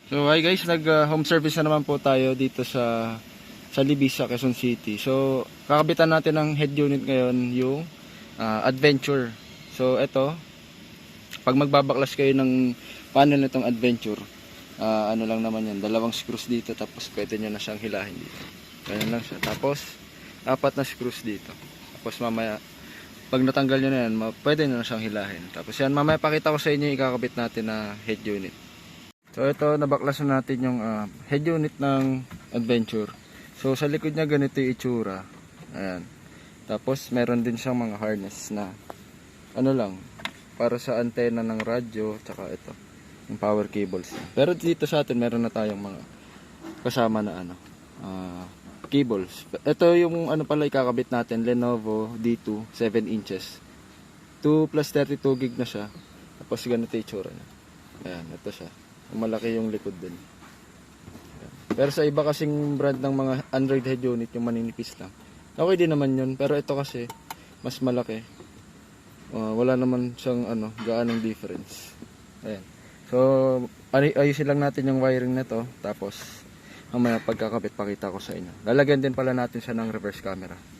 So hi guys, nag home service na naman po tayo dito sa Libis, sa Quezon City. So kakabitan natin ng head unit ngayon, yung Adventure. So ito, pag magbabaklas kayo ng panel nitong Adventure, ano lang naman yan, dalawang screws dito, tapos pwede nyo na siyang hilahin dito. Ganyan lang siya. Tapos 4 na screws dito. Tapos mamaya pag natanggal nyo na yan, pwede nyo na siyang hilahin. Tapos yan, mamaya pakita ko sa inyo yung ikakabit natin na head unit. So ito, nabaklasan natin yung head unit ng Adventure. So sa likod niya ganito yung itsura. Ayan. Tapos meron din siyang mga harness na ano lang, para sa antena ng radyo, tsaka ito, yung power cables niya. Pero dito sa atin meron na tayong mga kasama na cables. Ito yung ano pala ikakabit natin, Lenovo D2 7 inches. 2 plus 32 gig na siya. Tapos ganito yung itsura niya. Ayan, ito siya. Malaki yung likod din. Pero sa iba kasing brand ng mga Android head unit, yung maninipis lang, okay din naman yun. Pero ito kasi mas malaki. Wala naman siyang gaanong difference. Ayan. So ayusin lang natin yung wiring na to. Tapos mamaya pagkakabit pakita ko sa inyo. Lalagyan din pala natin siya ng reverse camera.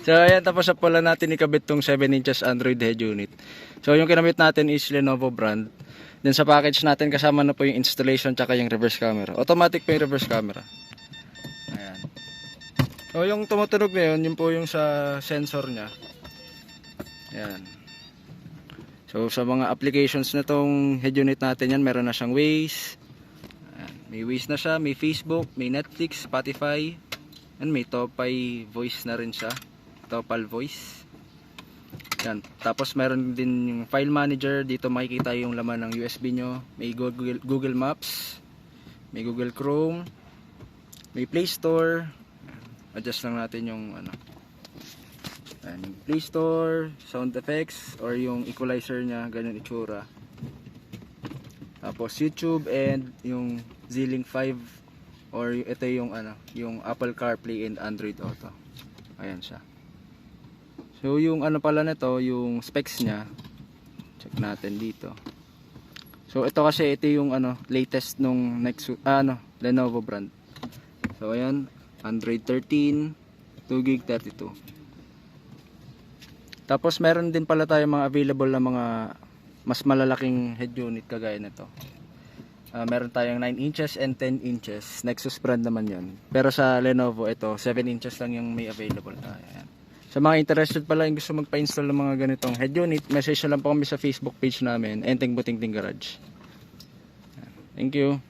So ayan, tapos na pala natin ikabit tong 7 inches Android head unit. So yung kinabit natin is Lenovo brand. Then sa package natin kasama na po yung installation tsaka yung reverse camera. Automatic po yung reverse camera. Ayan. So yung tumutunog na yun po yung sa sensor nya. Ayan. So sa mga applications na tong head unit natin yan, meron na siyang Waze. Ayan. May Waze na siya, may Facebook, may Netflix, Spotify. And may Topay voice na rin siya. Topal voice. Yan. Tapos meron din yung file manager. Dito makikita yung laman ng USB nyo. May Google Maps. May Google Chrome. May Play Store. Adjust lang natin yung Play Store, sound effects, or yung equalizer nya. Ganun itsura. Tapos YouTube and yung Z-Link 5. Or ito yung yung Apple CarPlay and Android Auto. Ayan siya. So yung pala nito, yung specs niya. Check natin dito. So ito kasi ito yung latest nung Lenovo brand. So ayan, Android 13, 2GB 32. Tapos meron din pala tayong mga available na mga mas malalaking head unit kagaya nito. Meron tayong 9 inches and 10 inches. Nexus brand naman yon. Pero sa Lenovo, ito 7 inches lang yung may available. Ayan. Sa mga interested pala yung gusto magpa-install ng mga ganitong head unit, message na lang po kami sa Facebook page namin, Enteng Butingting Garage. Thank you.